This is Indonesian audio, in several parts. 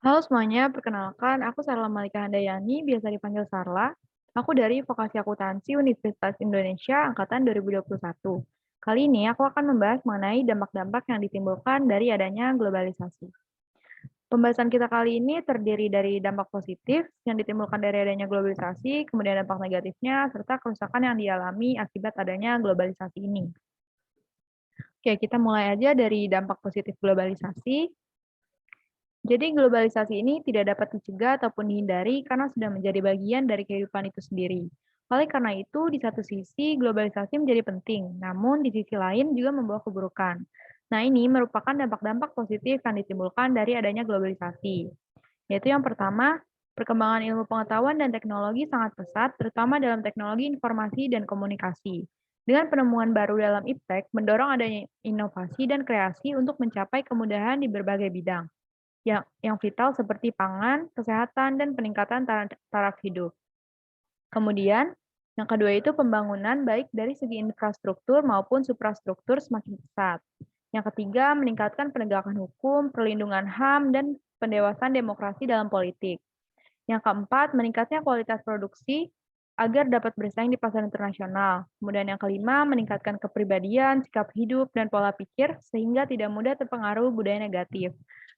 Halo semuanya, perkenalkan aku Sarla Malika Handayani, biasa dipanggil Sarla. Aku dari Vokasi Akuntansi Universitas Indonesia Angkatan 2021. Kali ini aku akan membahas mengenai dampak-dampak yang ditimbulkan dari adanya globalisasi. Pembahasan kita kali ini terdiri dari dampak positif yang ditimbulkan dari adanya globalisasi, kemudian dampak negatifnya, serta kerusakan yang dialami akibat adanya globalisasi ini. Oke, kita mulai aja dari dampak positif globalisasi. Jadi globalisasi ini tidak dapat dicegah ataupun dihindari karena sudah menjadi bagian dari kehidupan itu sendiri. Oleh karena itu, di satu sisi globalisasi menjadi penting, namun di sisi lain juga membawa keburukan. Nah, ini merupakan dampak-dampak positif yang ditimbulkan dari adanya globalisasi. Yaitu yang pertama, perkembangan ilmu pengetahuan dan teknologi sangat pesat, terutama dalam teknologi informasi dan komunikasi. Dengan penemuan baru dalam iptek, mendorong adanya inovasi dan kreasi untuk mencapai kemudahan di berbagai bidang yang vital seperti pangan, kesehatan, dan peningkatan taraf hidup. Kemudian, yang kedua itu pembangunan baik dari segi infrastruktur maupun suprastruktur semakin pesat. Yang ketiga, meningkatkan penegakan hukum, perlindungan HAM, dan pendewasaan demokrasi dalam politik. Yang keempat, meningkatnya kualitas produksi agar dapat bersaing di pasar internasional. Kemudian yang kelima, meningkatkan kepribadian, sikap hidup, dan pola pikir sehingga tidak mudah terpengaruh budaya negatif.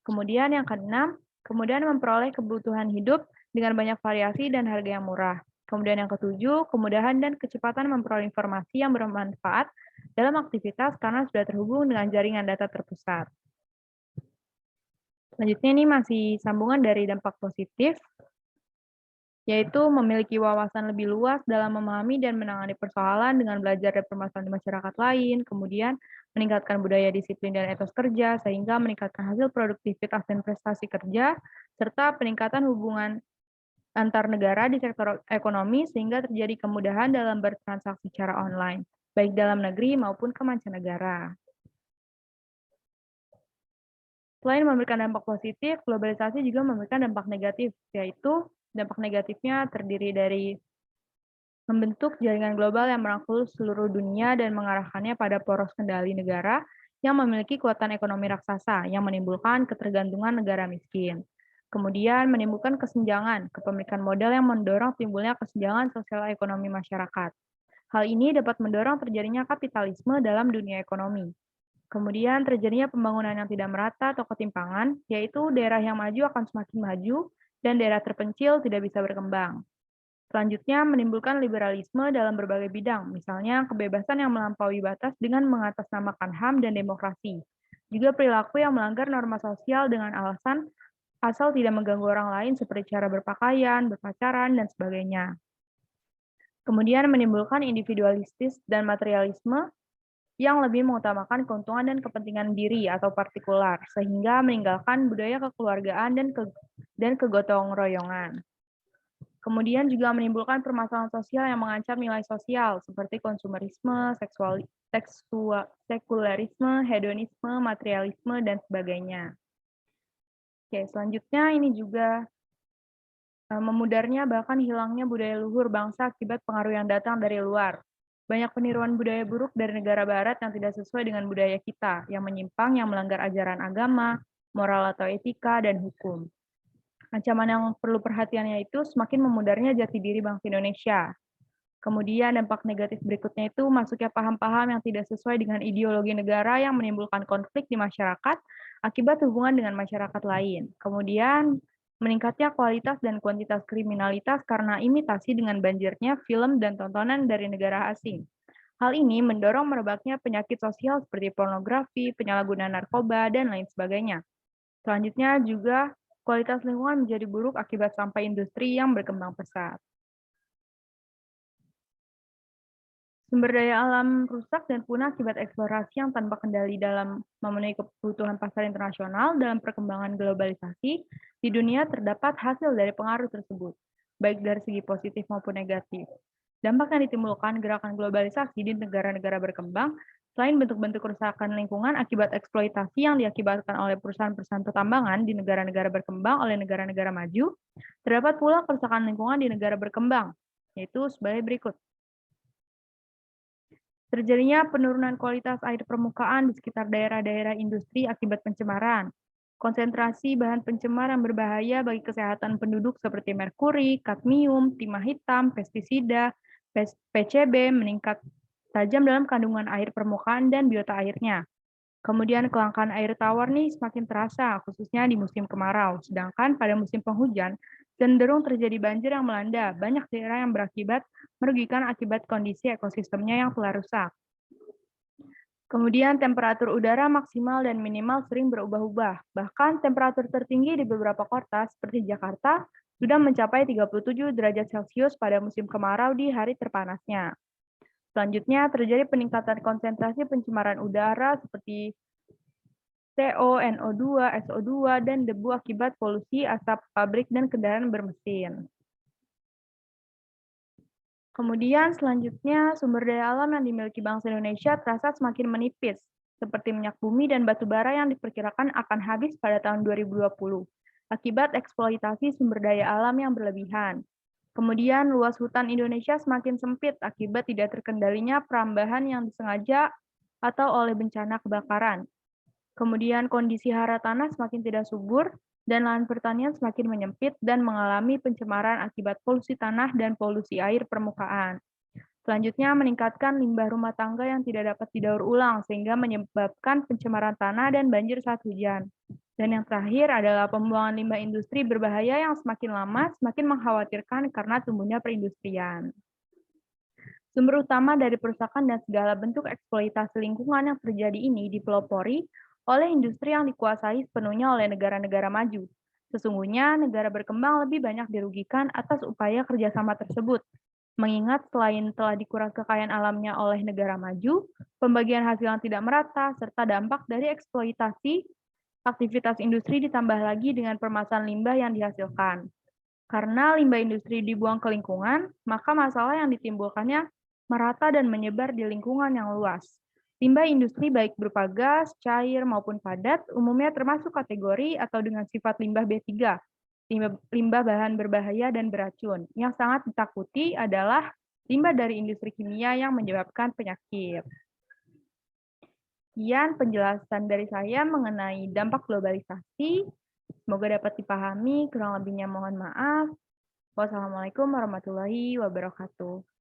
Kemudian yang keenam, kemudian memperoleh kebutuhan hidup dengan banyak variasi dan harga yang murah. Kemudian yang ketujuh, kemudahan dan kecepatan memperoleh informasi yang bermanfaat dalam aktivitas karena sudah terhubung dengan jaringan data terpusat. Selanjutnya ini masih sambungan dari dampak positif, yaitu memiliki wawasan lebih luas dalam memahami dan menangani persoalan dengan belajar dari permasalahan di masyarakat lain, kemudian meningkatkan budaya disiplin dan etos kerja, sehingga meningkatkan hasil produktivitas dan prestasi kerja, serta peningkatan hubungan antar negara di sektor ekonomi, sehingga terjadi kemudahan dalam bertransaksi secara online, baik dalam negeri maupun ke mancanegara. Selain memberikan dampak positif, globalisasi juga memberikan dampak negatif, yaitu dampak negatifnya terdiri dari membentuk jaringan global yang merangkul seluruh dunia dan mengarahkannya pada poros kendali negara yang memiliki kekuatan ekonomi raksasa yang menimbulkan ketergantungan negara miskin. Kemudian menimbulkan kesenjangan, kepemilikan modal yang mendorong timbulnya kesenjangan sosial ekonomi masyarakat. Hal ini dapat mendorong terjadinya kapitalisme dalam dunia ekonomi. Kemudian terjadinya pembangunan yang tidak merata atau ketimpangan, yaitu daerah yang maju akan semakin maju dan daerah terpencil tidak bisa berkembang. Selanjutnya, menimbulkan liberalisme dalam berbagai bidang, misalnya kebebasan yang melampaui batas dengan mengatasnamakan HAM dan demokrasi. Juga perilaku yang melanggar norma sosial dengan alasan asal tidak mengganggu orang lain seperti cara berpakaian, berpacaran, dan sebagainya. Kemudian menimbulkan individualistis dan materialisme yang lebih mengutamakan keuntungan dan kepentingan diri atau partikular, sehingga meninggalkan budaya kekeluargaan dan kegotong royongan. Kemudian juga menimbulkan permasalahan sosial yang mengancam nilai sosial seperti konsumerisme, sekularisme, hedonisme, materialisme, dan sebagainya. Oke, selanjutnya ini juga memudarnya bahkan hilangnya budaya luhur bangsa akibat pengaruh yang datang dari luar. Banyak peniruan budaya buruk dari negara barat yang tidak sesuai dengan budaya kita, yang menyimpang, yang melanggar ajaran agama, moral atau etika, dan hukum. Ancaman yang perlu perhatiannya itu semakin memudarnya jati diri bangsa Indonesia. Kemudian dampak negatif berikutnya itu masuknya paham-paham yang tidak sesuai dengan ideologi negara yang menimbulkan konflik di masyarakat akibat hubungan dengan masyarakat lain. Kemudian meningkatnya kualitas dan kuantitas kriminalitas karena imitasi dengan banjirnya film dan tontonan dari negara asing. Hal ini mendorong merebaknya penyakit sosial seperti pornografi, penyalahgunaan narkoba, dan lain sebagainya. Selanjutnya juga kualitas lingkungan menjadi buruk akibat sampah industri yang berkembang pesat. Sumber daya alam rusak dan punah akibat eksplorasi yang tanpa kendali dalam memenuhi kebutuhan pasar internasional dalam perkembangan globalisasi, di dunia terdapat hasil dari pengaruh tersebut, baik dari segi positif maupun negatif. Dampak yang ditimbulkan gerakan globalisasi di negara-negara berkembang, selain bentuk-bentuk kerusakan lingkungan akibat eksploitasi yang diakibatkan oleh perusahaan-perusahaan pertambangan di negara-negara berkembang oleh negara-negara maju, terdapat pula kerusakan lingkungan di negara berkembang, yaitu sebagai berikut. Terjadinya penurunan kualitas air permukaan di sekitar daerah-daerah industri akibat pencemaran. Konsentrasi bahan pencemar yang berbahaya bagi kesehatan penduduk seperti merkuri, kadmium, timah hitam, pestisida, PCB meningkat tajam dalam kandungan air permukaan dan biota airnya. Kemudian kelangkaan air tawar nih semakin terasa, khususnya di musim kemarau. Sedangkan pada musim penghujan, cenderung terjadi banjir yang melanda. Banyak daerah yang berakibat merugikan akibat kondisi ekosistemnya yang telah rusak. Kemudian temperatur udara maksimal dan minimal sering berubah-ubah. Bahkan temperatur tertinggi di beberapa kota seperti Jakarta sudah mencapai 37 derajat Celcius pada musim kemarau di hari terpanasnya. Selanjutnya terjadi peningkatan konsentrasi pencemaran udara seperti CO, NO2, SO2, dan debu akibat polusi asap pabrik dan kendaraan bermesin. Kemudian selanjutnya, sumber daya alam yang dimiliki bangsa Indonesia terasa semakin menipis, seperti minyak bumi dan batu bara yang diperkirakan akan habis pada tahun 2020, akibat eksploitasi sumber daya alam yang berlebihan. Kemudian luas hutan Indonesia semakin sempit akibat tidak terkendalinya perambahan yang disengaja atau oleh bencana kebakaran. Kemudian kondisi hara tanah semakin tidak subur, dan lahan pertanian semakin menyempit dan mengalami pencemaran akibat polusi tanah dan polusi air permukaan. Selanjutnya, meningkatkan limbah rumah tangga yang tidak dapat didaur ulang, sehingga menyebabkan pencemaran tanah dan banjir saat hujan. Dan yang terakhir adalah pembuangan limbah industri berbahaya yang semakin lama semakin mengkhawatirkan karena tumbuhnya perindustrian. Sumber utama dari perusakan dan segala bentuk eksploitasi lingkungan yang terjadi ini dipelopori oleh industri yang dikuasai sepenuhnya oleh negara-negara maju. Sesungguhnya, negara berkembang lebih banyak dirugikan atas upaya kerjasama tersebut. Mengingat selain telah dikuras kekayaan alamnya oleh negara maju, pembagian hasil yang tidak merata, serta dampak dari eksploitasi aktivitas industri ditambah lagi dengan permasalahan limbah yang dihasilkan. Karena limbah industri dibuang ke lingkungan, maka masalah yang ditimbulkannya merata dan menyebar di lingkungan yang luas. Limbah industri baik berupa gas, cair, maupun padat umumnya termasuk kategori atau dengan sifat limbah B3, limbah bahan berbahaya dan beracun. Yang sangat ditakuti adalah limbah dari industri kimia yang menyebabkan penyakit. Sekian penjelasan dari saya mengenai dampak globalisasi. Semoga dapat dipahami, kurang lebihnya mohon maaf. Wassalamualaikum warahmatullahi wabarakatuh.